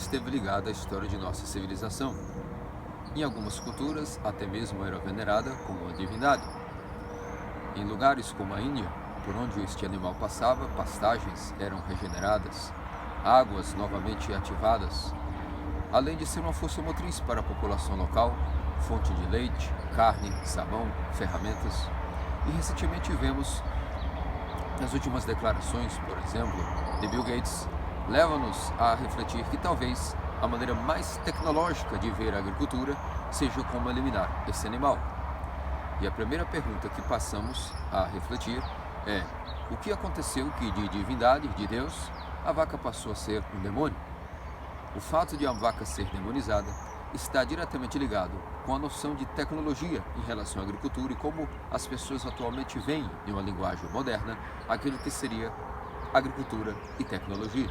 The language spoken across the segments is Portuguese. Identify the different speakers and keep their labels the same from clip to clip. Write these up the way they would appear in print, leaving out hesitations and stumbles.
Speaker 1: esteve ligada à história de nossa civilização. Em algumas culturas, até mesmo era venerada como uma divindade. Em lugares como a Índia, por onde este animal passava, pastagens eram regeneradas, águas novamente ativadas, além de ser uma força motriz para a população local, fonte de leite, carne, sabão, ferramentas. E recentemente vemos, nas últimas declarações, por exemplo, de Bill Gates, leva-nos a refletir que talvez a maneira mais tecnológica de ver a agricultura seja como eliminar esse animal. E a primeira pergunta que passamos a refletir é: o que aconteceu que de divindade, de Deus, a vaca passou a ser um demônio? O fato de a vaca ser demonizada está diretamente ligado com a noção de tecnologia em relação à agricultura e como as pessoas atualmente veem, em uma linguagem moderna, aquilo que seria agricultura e tecnologia.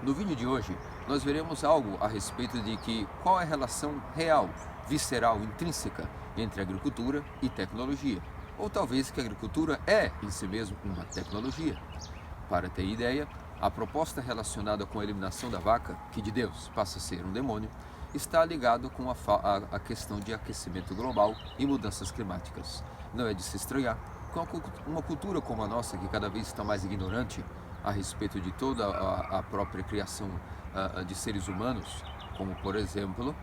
Speaker 1: No vídeo de hoje, nós veremos algo a respeito de qual é a relação real, visceral, intrínseca entre agricultura e tecnologia, ou talvez que a agricultura é, em si mesmo, uma tecnologia. Para ter ideia, a proposta relacionada com a eliminação da vaca, que de Deus passa a ser um demônio, está ligado com a questão de aquecimento global e mudanças climáticas. Não é de se estranhar com uma cultura como a nossa, que cada vez está mais ignorante a respeito de toda a própria criação de seres humanos, como por exemplo,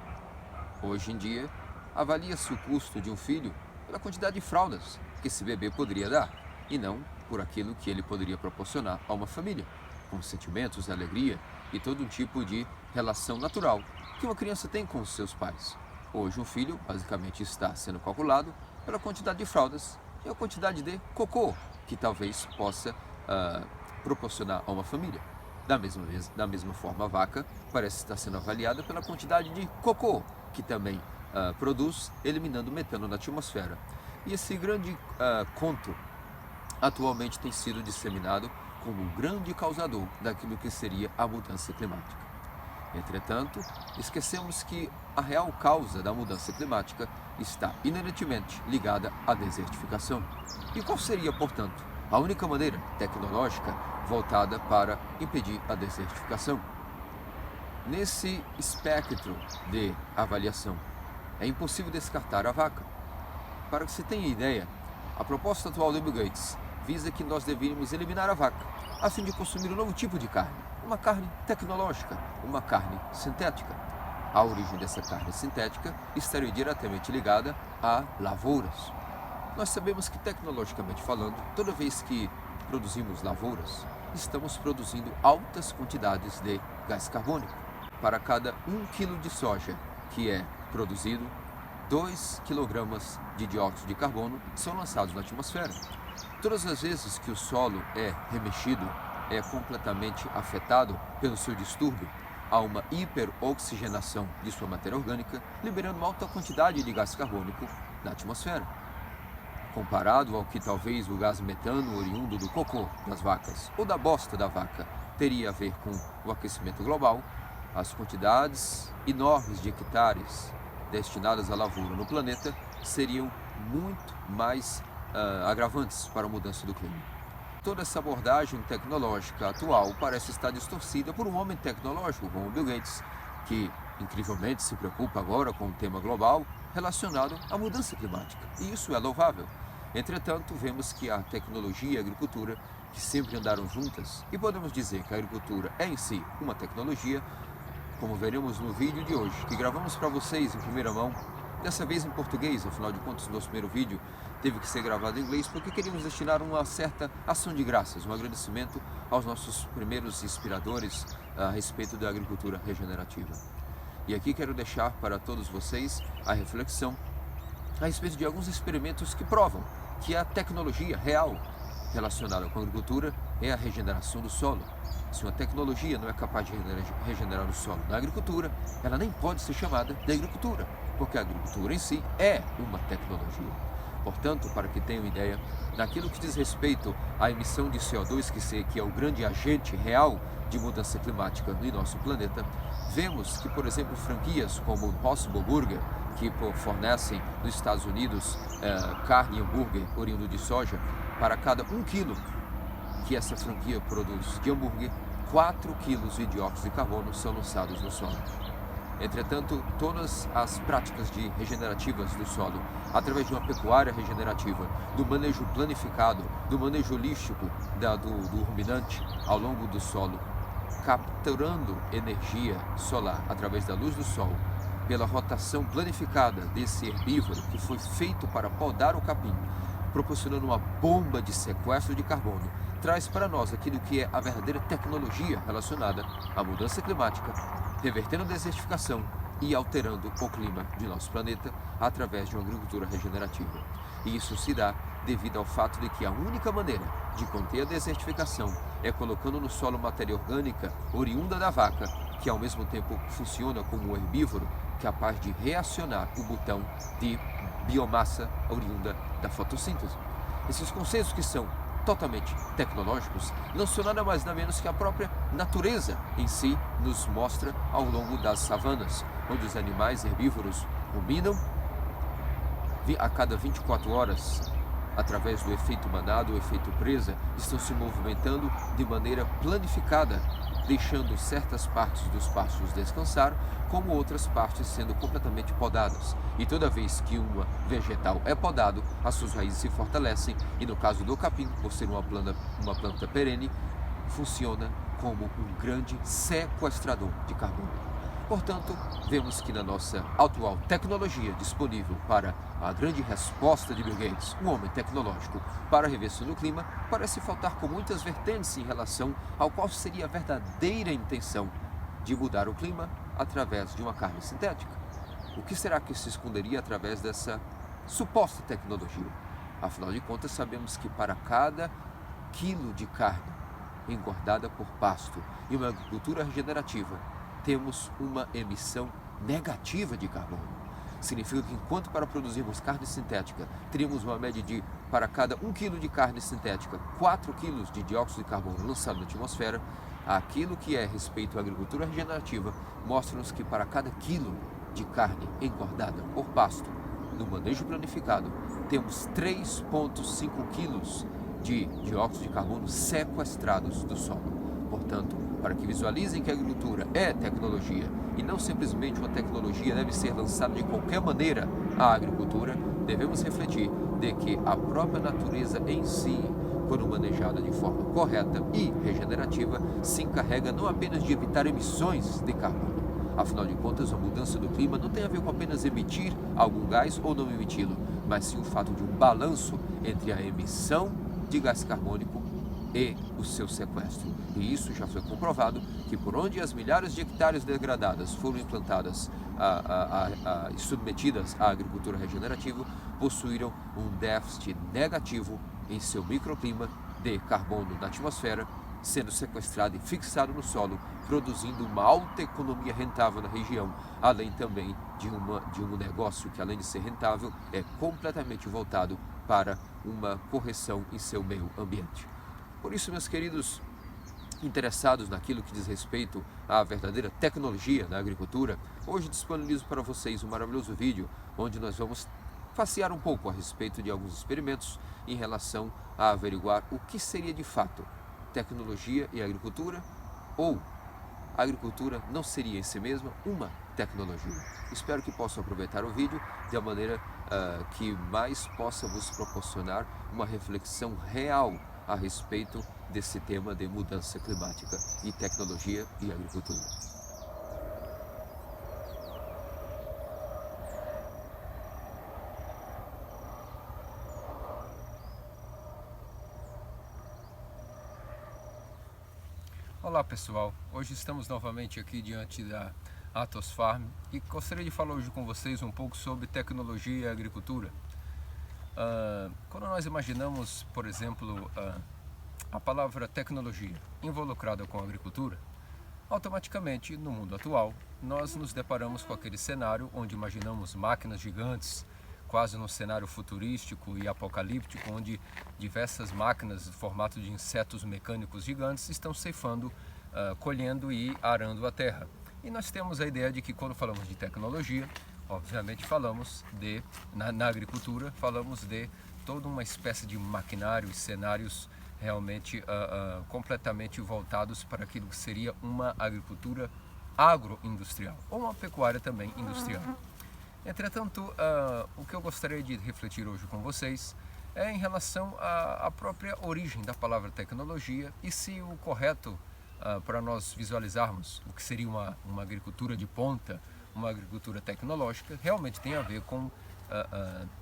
Speaker 1: hoje em dia, avalia-se o custo de um filho pela quantidade de fraldas que esse bebê poderia dar, e não por aquilo que ele poderia proporcionar a uma família, com sentimentos, alegria e todo um tipo de relação natural que uma criança tem com os seus pais. Hoje um filho basicamente está sendo calculado pela quantidade de fraldas e a quantidade de cocô que talvez possa proporcionar a uma família. Da mesma forma, a vaca parece estar sendo avaliada pela quantidade de cocô que também produz, eliminando metano na atmosfera. E esse grande conto atualmente tem sido disseminado como um grande causador daquilo que seria a mudança climática. Entretanto, esquecemos que a real causa da mudança climática está inerentemente ligada à desertificação. E qual seria, portanto, a única maneira tecnológica voltada para impedir a desertificação? Nesse espectro de avaliação, é impossível descartar a vaca. Para que se tenha ideia, a proposta atual do Bill Gates visa que nós deveríamos eliminar a vaca, a fim de consumir um novo tipo de carne, uma carne tecnológica, uma carne sintética. A origem dessa carne sintética estaria diretamente ligada a lavouras. Nós sabemos que, tecnologicamente falando, toda vez que produzimos lavouras, estamos produzindo altas quantidades de gás carbônico. Para cada 1 kg de soja que é produzido, 2 kg de dióxido de carbono são lançados na atmosfera. Todas as vezes que o solo é remexido, é completamente afetado pelo seu distúrbio, há uma hiperoxigenação de sua matéria orgânica, liberando uma alta quantidade de gás carbônico na atmosfera. Comparado ao que talvez o gás metano oriundo do cocô das vacas ou da bosta da vaca teria a ver com o aquecimento global, as quantidades enormes de hectares destinadas à lavoura no planeta seriam muito mais agravantes para a mudança do clima. Toda essa abordagem tecnológica atual parece estar distorcida por um homem tecnológico como Bill Gates, que incrivelmente se preocupa agora com o tema global relacionado à mudança climática, e isso é louvável. Entretanto, vemos que a tecnologia e a agricultura, que sempre andaram juntas, e podemos dizer que a agricultura é em si uma tecnologia, como veremos no vídeo de hoje, que gravamos para vocês em primeira mão, dessa vez em português. Afinal de contas, o nosso primeiro vídeo teve que ser gravado em inglês porque queríamos destinar uma certa ação de graças, um agradecimento aos nossos primeiros inspiradores a respeito da agricultura regenerativa. E aqui quero deixar para todos vocês a reflexão a respeito de alguns experimentos que provam que a tecnologia real relacionada com a agricultura é a regeneração do solo. Se uma tecnologia não é capaz de regenerar o solo na agricultura, ela nem pode ser chamada de agricultura, porque a agricultura em si é uma tecnologia. Portanto, para que tenham ideia, naquilo que diz respeito à emissão de CO2, que é o grande agente real de mudança climática no nosso planeta, vemos que, por exemplo, franquias como o Impossible Burger, que fornecem nos Estados Unidos carne e hambúrguer oriundo de soja, para cada 1 quilo que essa franquia produz de hambúrguer, 4 quilos de dióxido de carbono são lançados no solo. Entretanto, todas as práticas regenerativas do solo, através de uma pecuária regenerativa, do manejo planificado, do manejo holístico do ruminante ao longo do solo, capturando energia solar através da luz do sol, pela rotação planificada desse herbívoro que foi feito para podar o capim, proporcionando uma bomba de sequestro de carbono, traz para nós aquilo que é a verdadeira tecnologia relacionada à mudança climática, revertendo a desertificação e alterando o clima de nosso planeta através de uma agricultura regenerativa. E isso se dá devido ao fato de que a única maneira de conter a desertificação é colocando no solo matéria orgânica oriunda da vaca, que ao mesmo tempo funciona como um herbívoro capaz de reacionar o botão de biomassa oriunda da fotossíntese. Esses conceitos que são totalmente tecnológicos não são nada mais nada menos que a própria natureza em si nos mostra ao longo das savanas, onde os animais herbívoros ruminam a cada 24 horas, através do efeito manada ou efeito presa, estão se movimentando de maneira planificada, deixando certas partes dos pastos descansar, como outras partes sendo completamente podadas. E toda vez que uma vegetal é podado, as suas raízes se fortalecem, e no caso do capim, por ser uma planta perene, funciona como um grande sequestrador de carbono. Portanto, vemos que na nossa atual tecnologia disponível para a grande resposta de Bill Gates, um homem tecnológico, para a reversão do clima, parece faltar com muitas vertentes em relação ao qual seria a verdadeira intenção de mudar o clima através de uma carne sintética. O que será que se esconderia através dessa suposta tecnologia? Afinal de contas, sabemos que para cada quilo de carne engordada por pasto e uma agricultura regenerativa, temos uma emissão negativa de carbono. Significa que enquanto para produzirmos carne sintética, teríamos uma média de, para cada 1 kg de carne sintética, 4 kg de dióxido de carbono lançado na atmosfera, aquilo que é respeito à agricultura regenerativa, mostra-nos que para cada quilo de carne engordada por pasto, no manejo planificado, temos 3,5 kg de dióxido de carbono sequestrados do solo. Portanto, para que visualizem que a agricultura é tecnologia e não simplesmente uma tecnologia deve ser lançada de qualquer maneira à agricultura, devemos refletir de que a própria natureza em si, quando manejada de forma correta e regenerativa, se encarrega não apenas de evitar emissões de carbono. Afinal de contas, a mudança do clima não tem a ver com apenas emitir algum gás ou não emiti-lo, mas sim o fato de um balanço entre a emissão de gás carbônico e o seu sequestro. E isso já foi comprovado que por onde as milhares de hectares degradadas foram implantadas e submetidas à agricultura regenerativa, possuíram um déficit negativo em seu microclima de carbono na atmosfera, sendo sequestrado e fixado no solo, produzindo uma alta economia rentável na região, além também de um negócio que, além de ser rentável, é completamente voltado para uma correção em seu meio ambiente. Por isso, meus queridos interessados naquilo que diz respeito à verdadeira tecnologia da agricultura, hoje disponibilizo para vocês um maravilhoso vídeo onde nós vamos passear um pouco a respeito de alguns experimentos em relação a averiguar o que seria de fato tecnologia e agricultura, ou a agricultura não seria em si mesma uma tecnologia. Espero que possam aproveitar o vídeo de uma maneira que mais possa vos proporcionar uma reflexão real a respeito desse tema de mudança climática e tecnologia e agricultura. Olá pessoal, hoje estamos novamente aqui diante da Athos Farm e gostaria de falar hoje com vocês um pouco sobre tecnologia e agricultura. Quando nós imaginamos, por exemplo, a palavra tecnologia involucrada com a agricultura, automaticamente no mundo atual nós nos deparamos com aquele cenário onde imaginamos máquinas gigantes, quase num cenário futurístico e apocalíptico, onde diversas máquinas em formato de insetos mecânicos gigantes estão ceifando, colhendo e arando a terra. E nós temos a ideia de que quando falamos de tecnologia, obviamente falamos na agricultura, falamos de toda uma espécie de maquinário e cenários realmente completamente voltados para aquilo que seria uma agricultura agroindustrial, ou uma pecuária também industrial. Entretanto, o que eu gostaria de refletir hoje com vocês é em relação à própria origem da palavra tecnologia e se o correto para nós visualizarmos o que seria uma agricultura de ponta, uma agricultura tecnológica, realmente tem a ver com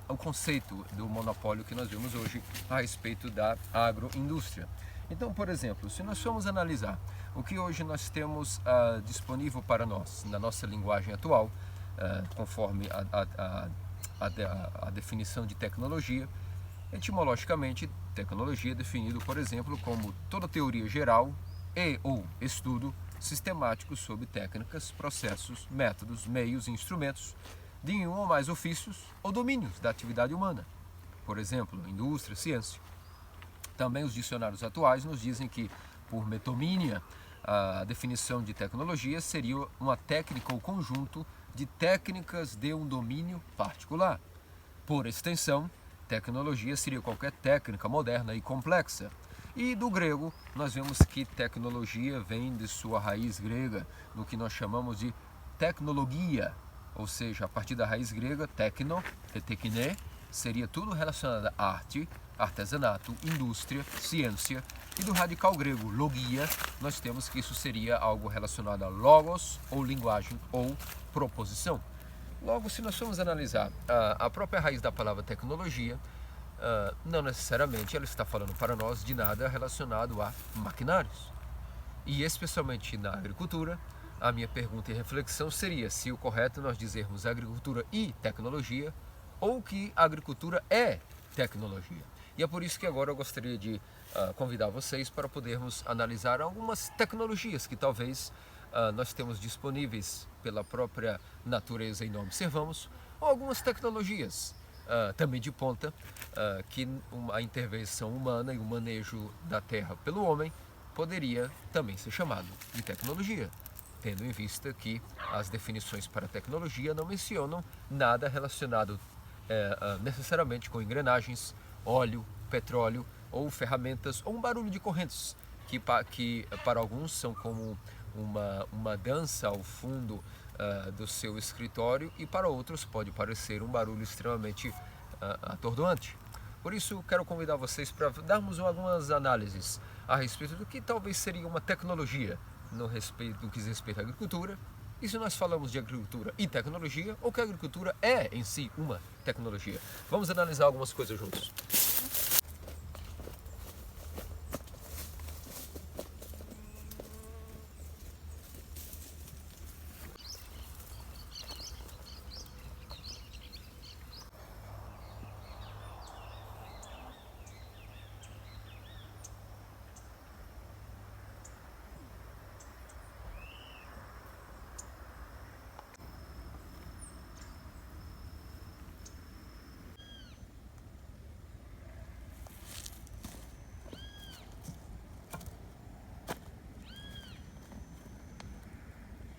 Speaker 1: o conceito do monopólio que nós vemos hoje a respeito da agroindústria. Então, por exemplo, se nós formos analisar o que hoje nós temos disponível para nós na nossa linguagem atual, conforme a definição de tecnologia, etimologicamente, tecnologia é definido, por exemplo, como toda teoria geral e ou estudo sistemático sobre técnicas, processos, métodos, meios e instrumentos de um ou mais ofícios ou domínios da atividade humana. Por exemplo, indústria, ciência. Também os dicionários atuais nos dizem que, por metomínia, a definição de tecnologia seria uma técnica ou conjunto de técnicas de um domínio particular. Por extensão, tecnologia seria qualquer técnica moderna e complexa. E do grego, nós vemos que tecnologia vem de sua raiz grega, no que nós chamamos de tecnologia, ou seja, a partir da raiz grega, tecno e tekne, seria tudo relacionado à arte, artesanato, indústria, ciência, e do radical grego, logia, nós temos que isso seria algo relacionado a logos, ou linguagem, ou proposição. Logo, se nós formos analisar a própria raiz da palavra tecnologia, não necessariamente ela está falando para nós de nada relacionado a maquinários. E especialmente na agricultura, a minha pergunta e reflexão seria se o correto nós dizermos agricultura e tecnologia, ou que a agricultura é tecnologia. E é por isso que agora eu gostaria de convidar vocês para podermos analisar algumas tecnologias que talvez nós temos disponíveis pela própria natureza e não observamos, ou algumas tecnologias também de ponta, que a intervenção humana e o manejo da terra pelo homem poderia também ser chamado de tecnologia, tendo em vista que as definições para tecnologia não mencionam nada relacionado necessariamente com engrenagens, óleo, petróleo ou ferramentas ou um barulho de correntes que para alguns são como uma dança ao fundo do seu escritório e para outros pode parecer um barulho extremamente atordoante. Por isso quero convidar vocês para darmos algumas análises a respeito do que talvez seria uma tecnologia no que diz respeito à agricultura, e se nós falamos de agricultura e tecnologia, ou que a agricultura é em si uma tecnologia. Vamos analisar algumas coisas juntos.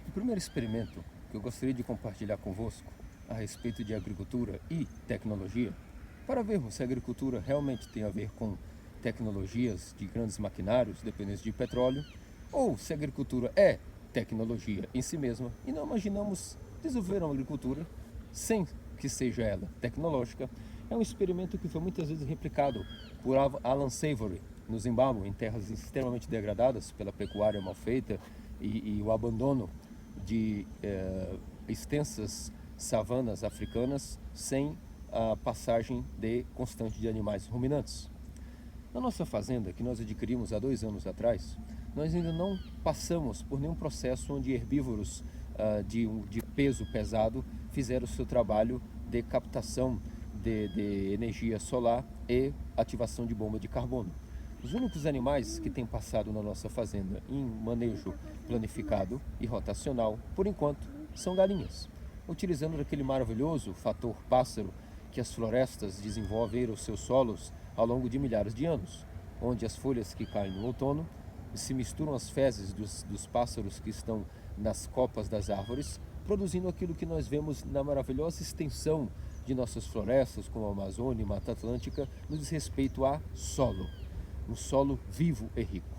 Speaker 1: O primeiro experimento que eu gostaria de compartilhar convosco a respeito de agricultura e tecnologia, para vermos se a agricultura realmente tem a ver com tecnologias de grandes maquinários dependentes de petróleo, ou se a agricultura é tecnologia em si mesma e não imaginamos desenvolver uma agricultura sem que seja ela tecnológica. É um experimento que foi muitas vezes replicado por Alan Savory no Zimbábue, em terras extremamente degradadas pela pecuária mal feita e o abandono de extensas savanas africanas sem a passagem constante de animais ruminantes. Na nossa fazenda, que nós adquirimos há 2 anos atrás, nós ainda não passamos por nenhum processo onde herbívoros de peso pesado fizeram o seu trabalho de captação de energia solar e ativação de bomba de carbono. Os únicos animais que têm passado na nossa fazenda em manejo planificado e rotacional, por enquanto, são galinhas, utilizando aquele maravilhoso fator pássaro que as florestas desenvolveram os seus solos ao longo de milhares de anos, onde as folhas que caem no outono se misturam às fezes dos pássaros que estão nas copas das árvores, produzindo aquilo que nós vemos na maravilhosa extensão de nossas florestas, como a Amazônia e Mata Atlântica, no diz respeito a solo.
Speaker 2: um solo vivo e rico.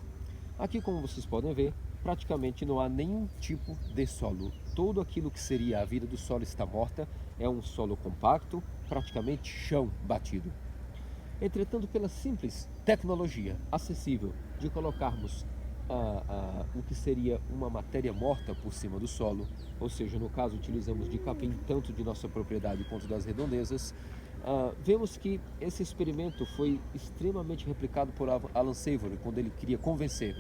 Speaker 2: Aqui, como vocês podem ver, praticamente não há nenhum tipo de solo. Tudo aquilo que seria a vida do solo está morta, é um solo compacto, praticamente chão batido. Entretanto, pela simples tecnologia acessível de colocarmos o que seria uma matéria morta por cima do solo, ou seja, no caso utilizamos de capim tanto de nossa propriedade quanto das redondezas, vemos que esse experimento foi extremamente replicado por Alan Savory quando ele queria convencer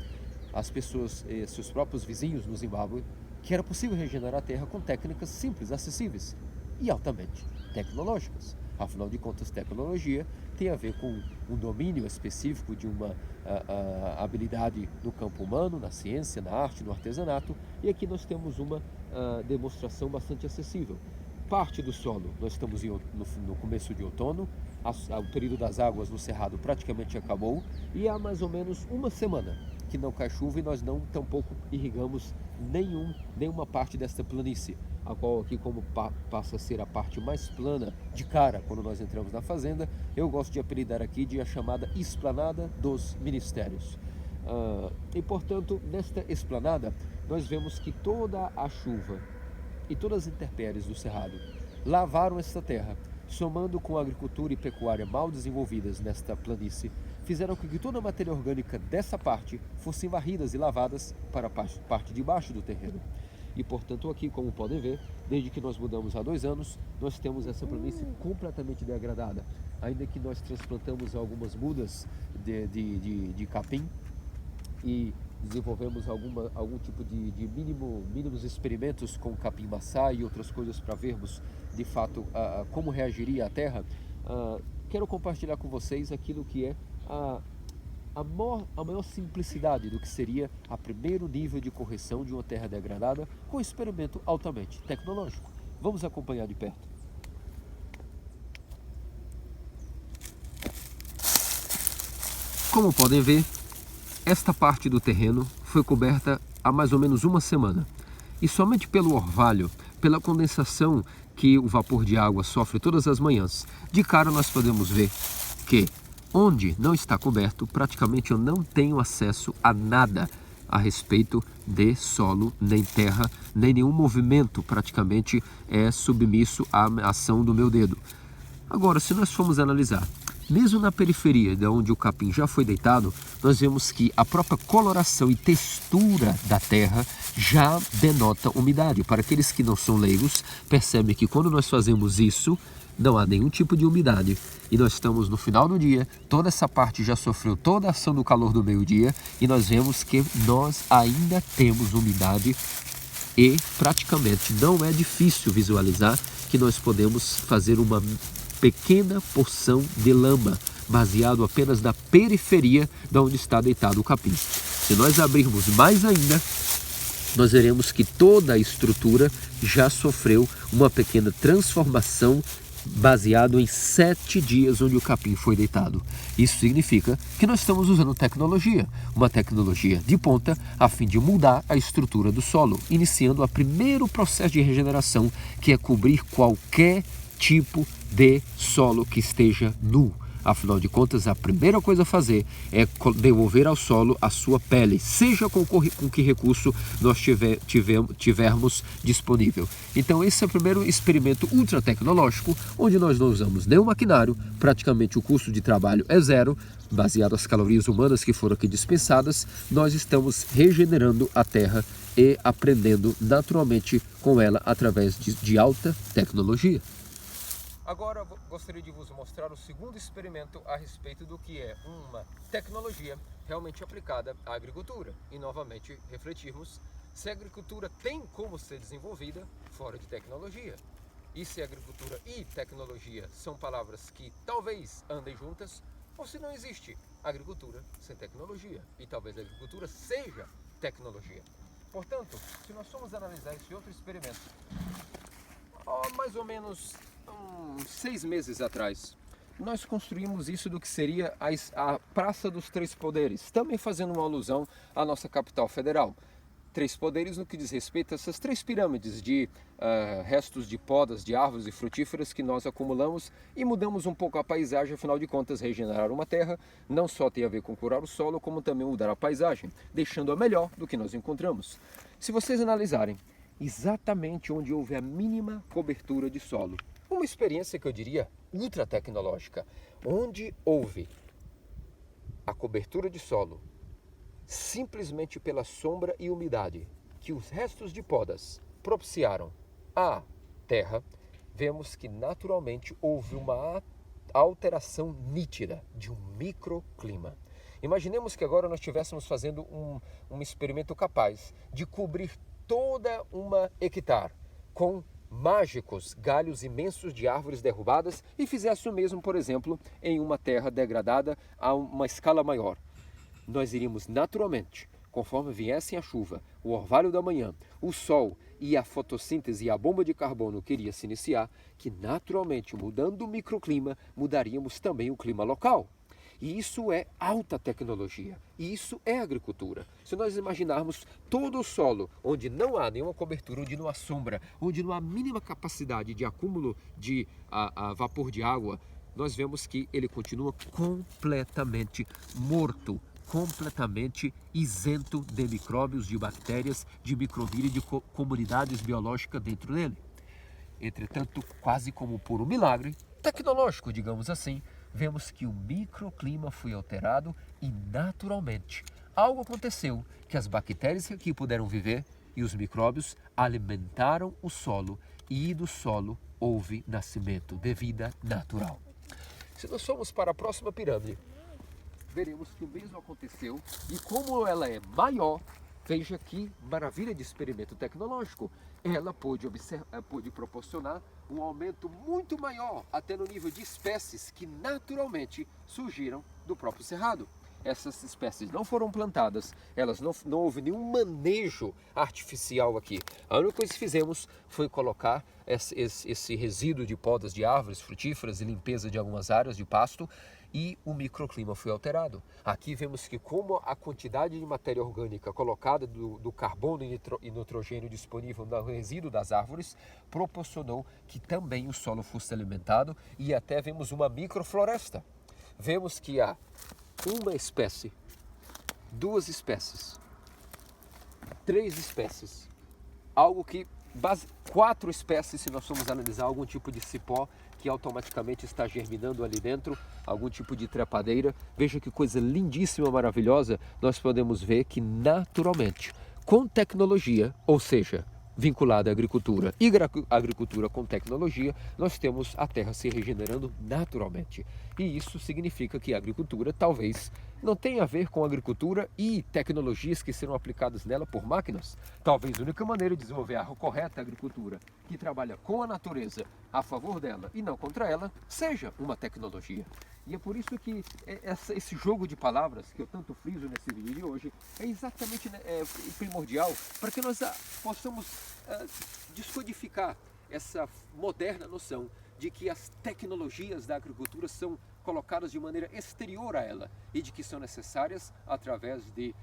Speaker 2: as pessoas, seus próprios vizinhos no Zimbábue, que era possível regenerar a terra com técnicas simples, acessíveis e altamente tecnológicas. Afinal de contas, tecnologia tem a ver com um domínio específico de uma habilidade no campo humano, na ciência, na arte, no artesanato, e aqui nós temos uma demonstração bastante acessível. Parte do solo, nós estamos no começo de outono, o período das águas no Cerrado praticamente acabou, e há mais ou menos uma semana que não cai chuva e nós não tampouco irrigamos nenhuma parte desta planície, a qual aqui, como passa a ser a parte mais plana de cara quando nós entramos na fazenda, eu gosto de apelidar aqui de a chamada Esplanada dos Ministérios. E portanto, nesta esplanada, nós vemos que toda a chuva e todas as intempéries do Cerrado lavaram esta terra, somando com a agricultura e pecuária mal desenvolvidas nesta planície, fizeram com que toda a matéria orgânica dessa parte fossem varridas e lavadas para a parte de baixo do terreno. E portanto aqui, como podem ver, desde que nós mudamos há 2 anos, nós temos essa planície completamente degradada. Ainda que nós transplantamos algumas mudas de capim e desenvolvemos algum tipo de mínimos experimentos com capim-maçá e outras coisas para vermos de fato como reagiria a terra, quero compartilhar com vocês aquilo que é a maior simplicidade do que seria o primeiro nível de correção de uma terra degradada com um experimento altamente tecnológico. Vamos acompanhar de perto. Como podem ver, esta parte do terreno foi coberta há mais ou menos uma semana. E somente pelo orvalho, pela condensação que o vapor de água sofre todas as manhãs, de cara nós podemos ver que onde não está coberto, praticamente eu não tenho acesso a nada a respeito de solo, nem terra, nem nenhum movimento praticamente é submisso à ação do meu dedo. Agora, se nós formos analisar, mesmo na periferia de onde o capim já foi deitado, nós vemos que a própria coloração e textura da terra já denota umidade. Para aqueles que não são leigos, percebem que quando nós fazemos isso, não há nenhum tipo de umidade. E nós estamos no final do dia, toda essa parte já sofreu toda a ação do calor do meio-dia e nós vemos que nós ainda temos umidade e praticamente não é difícil visualizar que nós podemos fazer uma pequena porção de lama, baseado apenas na periferia de onde está deitado o capim. Se nós abrirmos mais ainda, nós veremos que toda a estrutura já sofreu uma pequena transformação baseado em 7 dias onde o capim foi deitado. Isso significa que nós estamos usando tecnologia, uma tecnologia de ponta, a fim de mudar a estrutura do solo, iniciando o primeiro processo de regeneração, que é cobrir qualquer tipo de solo que esteja nu. Afinal de contas, a primeira coisa a fazer é devolver ao solo a sua pele, seja com que recurso nós tivermos disponível. Então esse é o primeiro experimento ultra tecnológico, onde nós não usamos nenhum maquinário, praticamente o custo de trabalho é zero, baseado nas calorias humanas que foram aqui dispensadas, nós estamos regenerando a terra e aprendendo naturalmente com ela através de alta tecnologia. Agora gostaria de vos mostrar o segundo experimento a respeito do que é uma tecnologia realmente aplicada à agricultura. E novamente refletirmos se a agricultura tem como ser desenvolvida fora de tecnologia. E se agricultura e tecnologia são palavras que talvez andem juntas, ou se não existe agricultura sem tecnologia. E talvez a agricultura seja tecnologia. Portanto, se nós formos analisar esse outro experimento, mais ou menos 6 meses atrás, nós construímos isso do que seria a Praça dos Três Poderes, também fazendo uma alusão à nossa capital federal. três poderes no que diz respeito a essas três pirâmides de restos de podas, de árvores e frutíferas que nós acumulamos e mudamos um pouco a paisagem. Afinal de contas, regenerar uma terra não só tem a ver com curar o solo, como também mudar a paisagem, deixando-a melhor do que nós encontramos. Se vocês analisarem exatamente onde houve a mínima cobertura de solo, uma experiência que eu diria ultra tecnológica, onde houve a cobertura de solo simplesmente pela sombra e umidade que os restos de podas propiciaram à terra, vemos que naturalmente houve uma alteração nítida de um microclima. Imaginemos que agora nós estivéssemos fazendo um experimento capaz de cobrir toda uma hectare com mágicos galhos imensos de árvores derrubadas e fizesse o mesmo, por exemplo, em uma terra degradada a uma escala maior. Nós iríamos naturalmente, conforme viessem a chuva, o orvalho da manhã, o sol e a fotossíntese e a bomba de carbono que iria se iniciar, que naturalmente, mudando o microclima, mudaríamos também o clima local. E isso é alta tecnologia, e isso é agricultura. Se nós imaginarmos todo o solo onde não há nenhuma cobertura, onde não há sombra, onde não há mínima capacidade de acúmulo de vapor de água, nós vemos que ele continua completamente morto, completamente isento de micróbios, de bactérias, de microvírus e de comunidades biológicas dentro dele. Entretanto, quase como por um milagre tecnológico, digamos assim, vemos que o microclima foi alterado e naturalmente algo aconteceu que as bactérias que aqui puderam viver e os micróbios alimentaram o solo e do solo houve nascimento de vida natural. Se nós formos para a próxima pirâmide, veremos que o mesmo aconteceu e como ela é maior, veja que maravilha de experimento tecnológico. Ela pôde proporcionar um aumento muito maior, até no nível de espécies que naturalmente surgiram do próprio cerrado. Essas espécies não foram plantadas, não houve nenhum manejo artificial aqui. A única coisa que fizemos foi colocar esse resíduo de podas de árvores frutíferas e limpeza de algumas áreas de pasto e o microclima foi alterado. Aqui vemos que como a quantidade de matéria orgânica colocada do carbono e nitrogênio disponível no resíduo das árvores proporcionou que também o solo fosse alimentado e até vemos uma microfloresta. Vemos que há uma espécie, duas espécies, três espécies, quatro espécies se nós formos analisar algum tipo de cipó que automaticamente está germinando ali dentro, algum tipo de trepadeira. Veja que coisa lindíssima, maravilhosa, nós podemos ver que naturalmente, com tecnologia, ou seja, vinculada à agricultura e agricultura com tecnologia, nós temos a terra se regenerando naturalmente. E isso significa que a agricultura talvez não tenha a ver com agricultura e tecnologias que serão aplicadas nela por máquinas. Talvez a única maneira de desenvolver a correta agricultura, que trabalha com a natureza, a favor dela e não contra ela, seja uma tecnologia. E é por isso que esse jogo de palavras que eu tanto friso nesse vídeo de hoje é exatamente primordial para que nós possamos descodificar essa moderna noção de que as tecnologias da agricultura são colocadas de maneira exterior a ela e de que são necessárias através de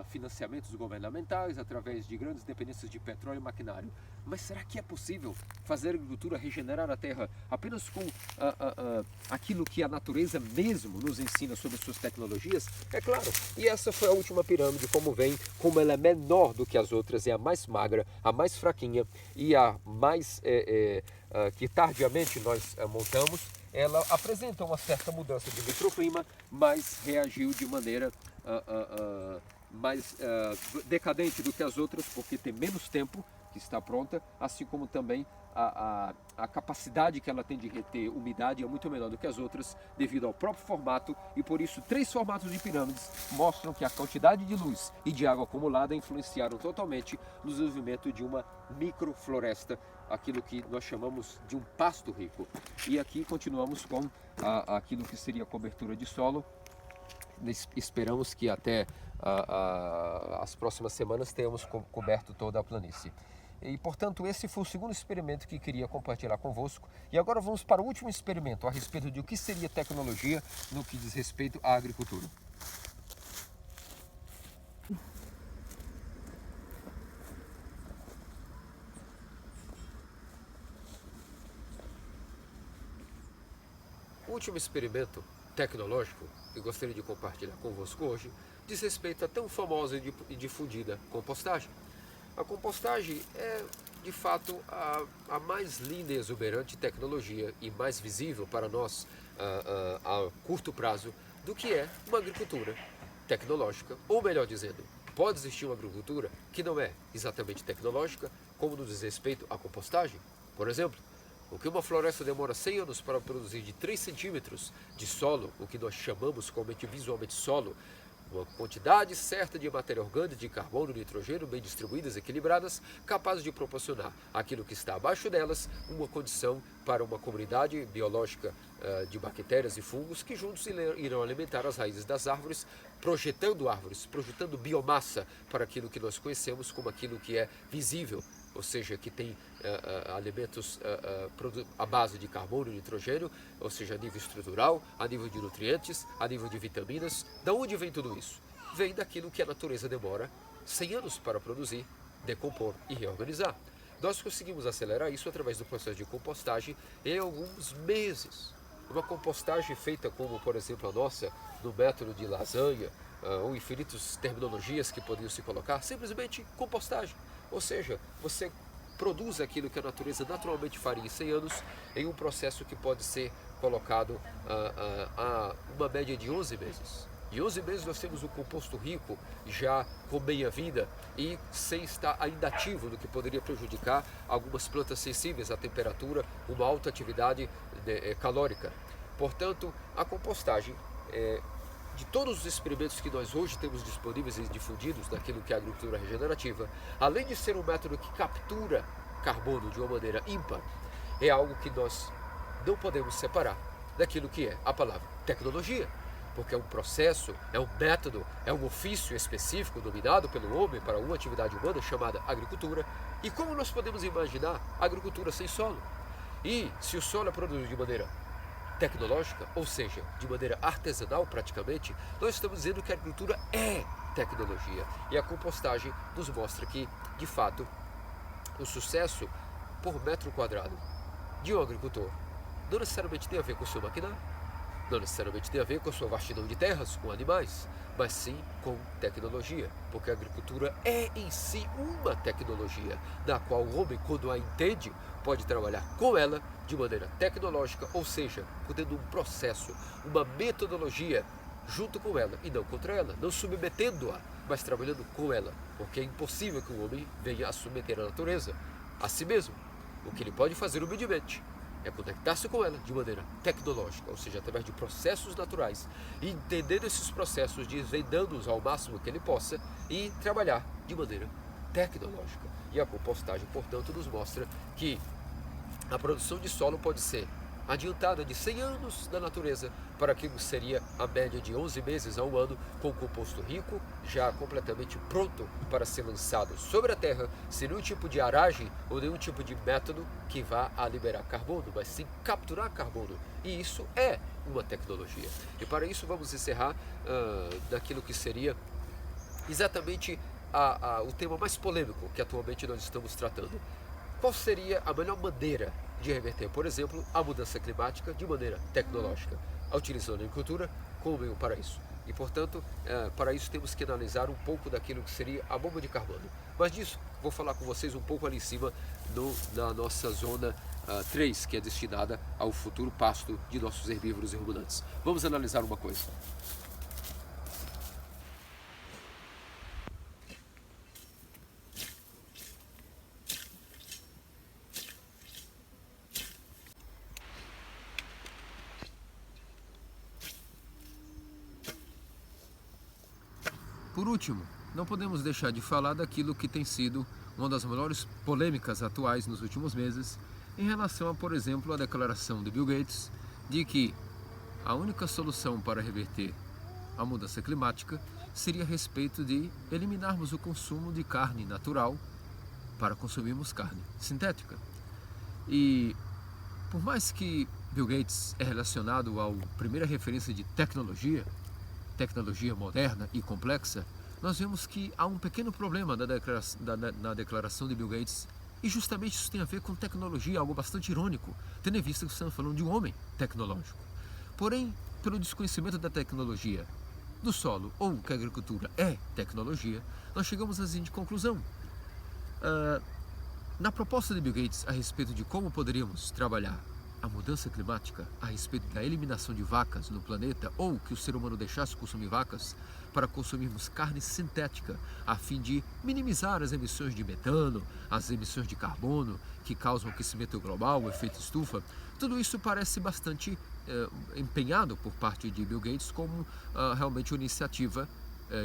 Speaker 2: financiamentos governamentais, através de grandes dependências de petróleo e maquinário. Mas será que é possível fazer a agricultura regenerar a terra apenas com aquilo que a natureza mesmo nos ensina sobre suas tecnologias? É claro, e essa foi a última pirâmide, como ela é menor do que as outras, é a mais magra, a mais fraquinha e a mais que tardiamente nós montamos. Ela apresenta uma certa mudança de microclima, mas reagiu de maneira mais decadente do que as outras, porque tem menos tempo que está pronta, assim como também a capacidade que ela tem de reter umidade é muito menor do que as outras, devido ao próprio formato, e por isso 3 formatos de pirâmides mostram que a quantidade de luz e de água acumulada influenciaram totalmente no desenvolvimento de uma microfloresta, aquilo que nós chamamos de um pasto rico. E aqui continuamos com aquilo que seria a cobertura de solo. Esperamos que até as próximas semanas tenhamos coberto toda a planície. E, portanto, esse foi o segundo experimento que queria compartilhar convosco. E agora vamos para o último experimento a respeito de o que seria tecnologia no que diz respeito à agricultura. O último experimento tecnológico que gostaria de compartilhar convosco hoje diz respeito à tão famosa e difundida compostagem. A compostagem é, de fato, a mais linda e exuberante tecnologia e mais visível para nós a curto prazo do que é uma agricultura tecnológica, ou melhor dizendo, pode existir uma agricultura que não é exatamente tecnológica, como no diz respeito à compostagem. Por exemplo, o que uma floresta demora 100 anos para produzir de 3 centímetros de solo, o que nós chamamos comumente visualmente solo, uma quantidade certa de matéria orgânica, de carbono e nitrogênio bem distribuídas e equilibradas, capazes de proporcionar àquilo que está abaixo delas uma condição para uma comunidade biológica de bactérias e fungos que juntos irão alimentar as raízes das árvores, projetando biomassa para aquilo que nós conhecemos como aquilo que é visível, ou seja, que tem alimentos à base de carbono e nitrogênio, ou seja, a nível estrutural, a nível de nutrientes, a nível de vitaminas. Da onde vem tudo isso? Vem daquilo que a natureza demora 100 anos para produzir, decompor e reorganizar. Nós conseguimos acelerar isso através do processo de compostagem em alguns meses. Uma compostagem feita como, por exemplo, a nossa, no método de lasanha, ou infinitas terminologias que poderiam se colocar, simplesmente compostagem. Ou seja, você produz aquilo que a natureza naturalmente faria em 100 anos em um processo que pode ser colocado a uma média de 11 meses. Em 11 meses nós temos um composto rico, já com meia-vida e sem estar ainda ativo, no que poderia prejudicar algumas plantas sensíveis à temperatura, uma alta atividade calórica. Portanto, a compostagem de todos os experimentos que nós hoje temos disponíveis e difundidos naquilo que é a agricultura regenerativa, além de ser um método que captura carbono de uma maneira ímpar, é algo que nós não podemos separar daquilo que é a palavra tecnologia, porque é um processo, é um método, é um ofício específico dominado pelo homem para uma atividade humana chamada agricultura. E como nós podemos imaginar a agricultura sem solo? E se o solo é produzido de maneira tecnológica, ou seja, de maneira artesanal praticamente, nós estamos dizendo que a agricultura é tecnologia. E a compostagem nos mostra que, de fato, o sucesso por metro quadrado de um agricultor não necessariamente tem a ver com o seu maquinário, não necessariamente tem a ver com a sua vastidão de terras, com animais, mas sim com tecnologia, porque a agricultura é em si uma tecnologia, na qual o homem, quando a entende, pode trabalhar com ela de maneira tecnológica, ou seja, tendo um processo, uma metodologia junto com ela e não contra ela, não submetendo-a, mas trabalhando com ela, porque é impossível que o homem venha a submeter a natureza a si mesmo. O que ele pode fazer humildemente é conectar-se com ela de maneira tecnológica, ou seja, através de processos naturais, e entendendo esses processos, desvendando-os ao máximo que ele possa e trabalhar de maneira tecnológica. E a compostagem, portanto, nos mostra que a produção de solo pode ser adiantada de 100 anos da natureza para aquilo que seria a média de 11 meses a um ano, com composto rico, já completamente pronto para ser lançado sobre a terra, sem nenhum tipo de aragem ou nenhum tipo de método que vá a liberar carbono, mas sim capturar carbono. E isso é uma tecnologia. E para isso vamos encerrar daquilo que seria exatamente o tema mais polêmico que atualmente nós estamos tratando. Qual seria a melhor maneira de reverter, por exemplo, a mudança climática de maneira tecnológica, utilizando a agricultura como meio para isso? E, portanto, para isso temos que analisar um pouco daquilo que seria a bomba de carbono. Mas disso, vou falar com vocês um pouco ali em cima, na nossa zona 3, que é destinada ao futuro pasto de nossos herbívoros e ruminantes. Vamos analisar uma coisa. Por último, não podemos deixar de falar daquilo que tem sido uma das maiores polêmicas atuais nos últimos meses, em relação a, por exemplo, a declaração de Bill Gates de que a única solução para reverter a mudança climática seria a respeito de eliminarmos o consumo de carne natural para consumirmos carne sintética. E por mais que Bill Gates é relacionado à primeira referência de tecnologia moderna e complexa, nós vemos que há um pequeno problema na declaração de Bill Gates, e justamente isso tem a ver com tecnologia, algo bastante irônico, tendo em vista que estamos falando de um homem tecnológico. Porém, pelo desconhecimento da tecnologia do solo, ou que a agricultura é tecnologia, nós chegamos à seguinte conclusão. Na proposta de Bill Gates a respeito de como poderíamos trabalhar a mudança climática, a respeito da eliminação de vacas no planeta, ou que o ser humano deixasse consumir vacas para consumirmos carne sintética, a fim de minimizar as emissões de metano, as emissões de carbono que causam aquecimento global, o efeito estufa, tudo isso parece bastante empenhado por parte de Bill Gates como realmente uma iniciativa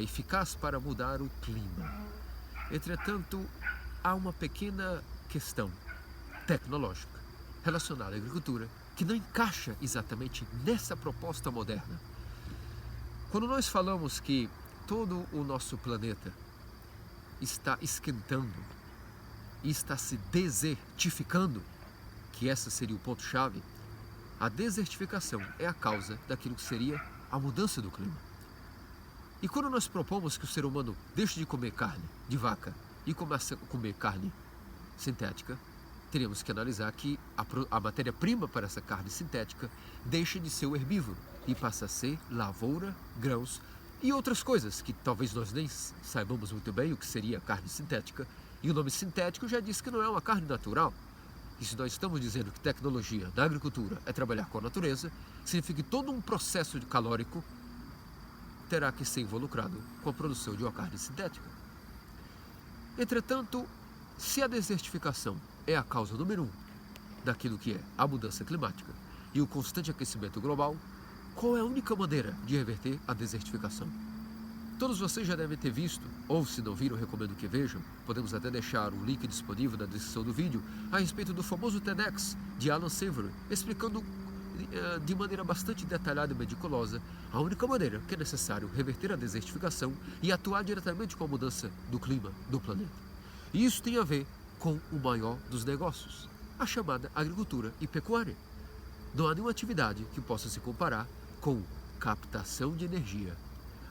Speaker 2: eficaz para mudar o clima. Entretanto, há uma pequena questão tecnológica relacionada à agricultura que não encaixa exatamente nessa proposta moderna. Quando nós falamos que todo o nosso planeta está esquentando e está se desertificando, que esse seria o ponto-chave, a desertificação é a causa daquilo que seria a mudança do clima. E quando nós propomos que o ser humano deixe de comer carne de vaca e comece a comer carne sintética, teríamos que analisar que a matéria-prima para essa carne sintética deixa de ser o herbívoro e passa a ser lavoura, grãos e outras coisas que talvez nós nem saibamos muito bem o que seria a carne sintética. E o nome sintético já diz que não é uma carne natural. E se nós estamos dizendo que tecnologia da agricultura é trabalhar com a natureza, significa que todo um processo calórico terá que ser involucrado com a produção de uma carne sintética. Entretanto, se a desertificação é a causa número 1 daquilo que é a mudança climática e o constante aquecimento global, qual é a única maneira de reverter a desertificação? Todos vocês já devem ter visto, ou se não viram, recomendo que vejam, podemos até deixar um link disponível na descrição do vídeo, a respeito do famoso TEDx de Alan Savory, explicando de maneira bastante detalhada e meticulosa a única maneira que é necessário reverter a desertificação e atuar diretamente com a mudança do clima do planeta. E isso tem a ver com o maior dos negócios, a chamada agricultura e pecuária. Não há nenhuma atividade que possa se comparar com captação de energia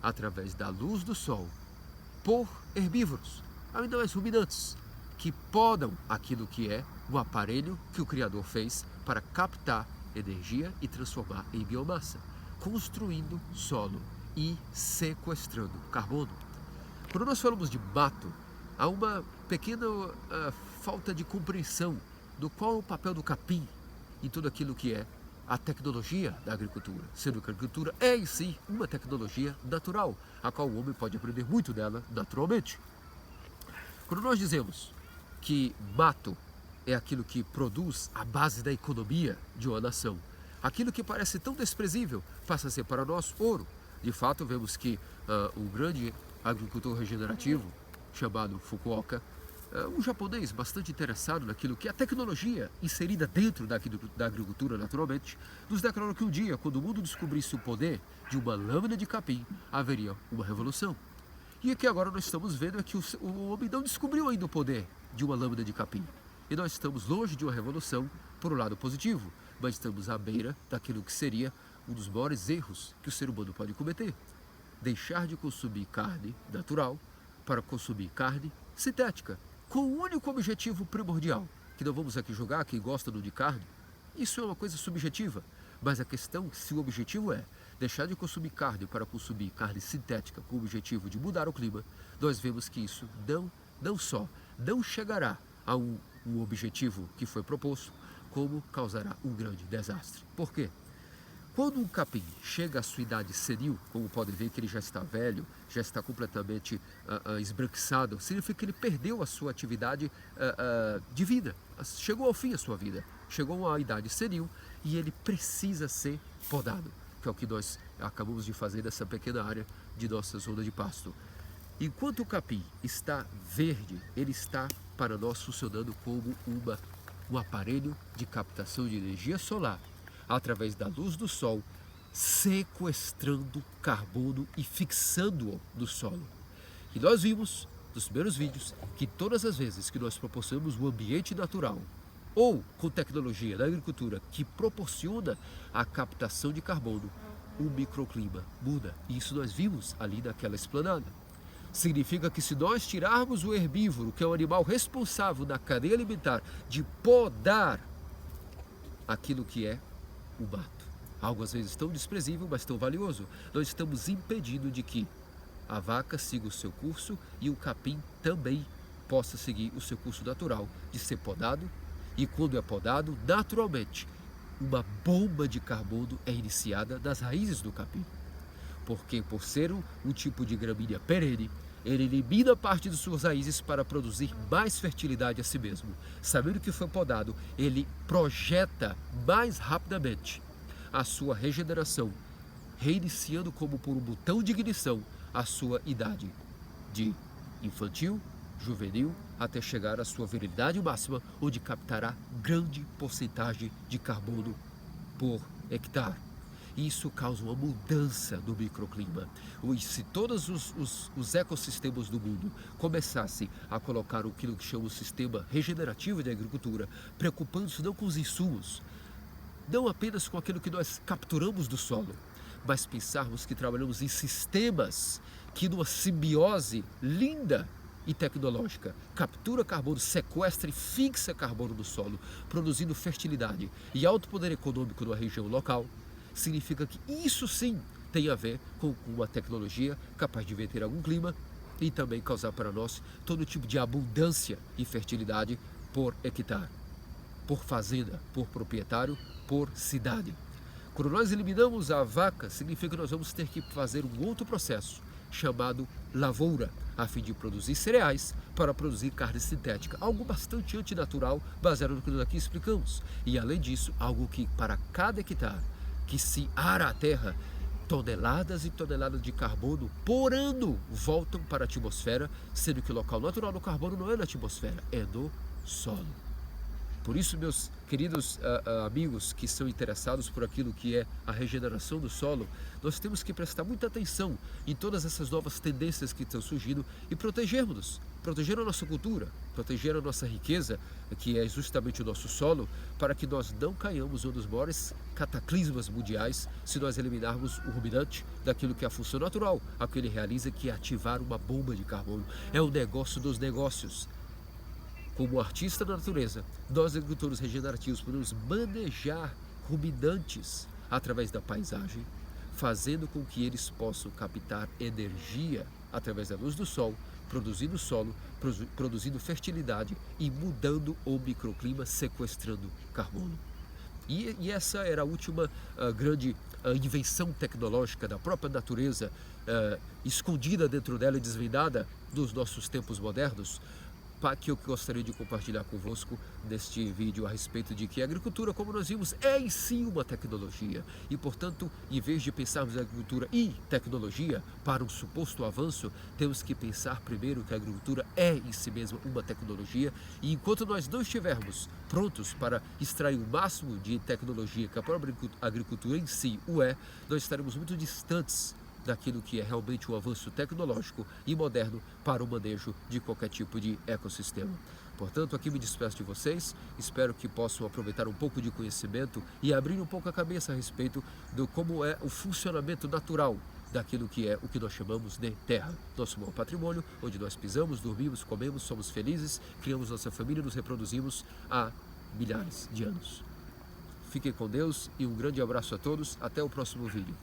Speaker 2: através da luz do sol por herbívoros, ainda mais ruminantes, que podam aquilo que é o aparelho que o Criador fez para captar energia e transformar em biomassa, construindo solo e sequestrando carbono. Quando nós falamos de mato, há uma pequena falta de compreensão do qual é o papel do capim em tudo aquilo que é a tecnologia da agricultura, sendo que a agricultura é em si uma tecnologia natural, a qual o homem pode aprender muito dela naturalmente. Quando nós dizemos que mato é aquilo que produz a base da economia de uma nação, aquilo que parece tão desprezível passa a ser para nós ouro. De fato, vemos que um grande agricultor regenerativo chamado Fukuoka, um japonês bastante interessado naquilo que é a tecnologia inserida dentro da agricultura naturalmente, nos declarou que um dia, quando o mundo descobrisse o poder de uma lâmina de capim, haveria uma revolução. E o que agora nós estamos vendo é que o homem não descobriu ainda o poder de uma lâmina de capim. E nós estamos longe de uma revolução por um lado positivo, mas estamos à beira daquilo que seria um dos maiores erros que o ser humano pode cometer: deixar de consumir carne natural para consumir carne sintética, com o único objetivo primordial, que não vamos aqui julgar quem gosta de carne. Isso é uma coisa subjetiva, mas a questão, se o objetivo é deixar de consumir carne para consumir carne sintética com o objetivo de mudar o clima, nós vemos que isso não só não chegará a um objetivo que foi proposto, como causará um grande desastre. Por quê? Quando um capim chega à sua idade senil, como podem ver que ele já está velho, já está completamente esbranquiçado, significa que ele perdeu a sua atividade de vida, chegou ao fim a sua vida, chegou à idade senil e ele precisa ser podado, que é o que nós acabamos de fazer nessa pequena área de nossa zona de pasto. Enquanto o capim está verde, ele está para nós funcionando como um aparelho de captação de energia solar, através da luz do sol, sequestrando carbono e fixando-o no solo. E nós vimos, nos primeiros vídeos, que todas as vezes que nós proporcionamos um ambiente natural, ou com tecnologia da agricultura que proporciona a captação de carbono, o microclima muda. E isso nós vimos ali naquela esplanada. Significa que se nós tirarmos o herbívoro, que é o animal responsável na cadeia alimentar de podar aquilo que é o mato, algo às vezes tão desprezível, mas tão valioso. Nós estamos impedindo de que a vaca siga o seu curso e o capim também possa seguir o seu curso natural de ser podado, e quando é podado, naturalmente, uma bomba de carbono é iniciada nas raízes do capim. Porque por ser um tipo de gramínea perene, ele elimina parte de suas raízes para produzir mais fertilidade a si mesmo. Sabendo que foi podado, ele projeta mais rapidamente a sua regeneração, reiniciando como por um botão de ignição a sua idade de infantil, juvenil, até chegar à sua virilidade máxima, onde captará grande porcentagem de carbono por hectare. Isso causa uma mudança no microclima. E se todos os ecossistemas do mundo começassem a colocar aquilo que chama o sistema regenerativo de agricultura, preocupando-se não com os insumos, não apenas com aquilo que nós capturamos do solo, mas pensarmos que trabalhamos em sistemas que, numa simbiose linda e tecnológica, captura carbono, sequestra e fixa carbono do solo, produzindo fertilidade e alto poder econômico numa região local, significa que isso sim tem a ver com uma tecnologia capaz de inverter algum clima e também causar para nós todo tipo de abundância e fertilidade por hectare, por fazenda, por proprietário, por cidade. Quando nós eliminamos a vaca, significa que nós vamos ter que fazer um outro processo chamado lavoura, a fim de produzir cereais para produzir carne sintética, algo bastante antinatural, baseado no que nós aqui explicamos. E além disso, algo que para cada hectare que se ara a terra, toneladas e toneladas de carbono por ano voltam para a atmosfera, sendo que o local natural do carbono não é na atmosfera, é no solo. Por isso, meus queridos amigos que são interessados por aquilo que é a regeneração do solo, nós temos que prestar muita atenção em todas essas novas tendências que estão surgindo e protegermos-nos, proteger a nossa cultura, proteger a nossa riqueza, que é justamente o nosso solo, para que nós não caiamos em um dos maiores cataclismas mundiais se nós eliminarmos o ruminante daquilo que é a função natural, a que ele realiza, que é ativar uma bomba de carbono. É o negócio dos negócios. Como artista da natureza, nós agricultores regenerativos podemos manejar ruminantes através da paisagem, fazendo com que eles possam captar energia através da luz do sol, produzindo solo, produzindo fertilidade e mudando o microclima, sequestrando carbono. E essa era a última grande invenção tecnológica da própria natureza, escondida dentro dela e desvendada nos nossos tempos modernos, que eu gostaria de compartilhar convosco neste vídeo a respeito de que a agricultura, como nós vimos, é em si uma tecnologia e, portanto, em vez de pensarmos em agricultura e tecnologia para um suposto avanço, temos que pensar primeiro que a agricultura é em si mesma uma tecnologia, e enquanto nós não estivermos prontos para extrair o máximo de tecnologia que a própria agricultura em si o é, nós estaremos muito distantes daquilo que é realmente um avanço tecnológico e moderno para o manejo de qualquer tipo de ecossistema. Portanto, aqui me despeço de vocês, espero que possam aproveitar um pouco de conhecimento e abrir um pouco a cabeça a respeito de como é o funcionamento natural daquilo que é o que nós chamamos de terra, nosso maior patrimônio, onde nós pisamos, dormimos, comemos, somos felizes, criamos nossa família e nos reproduzimos há milhares de anos. Fiquem com Deus e um grande abraço a todos, até o próximo vídeo.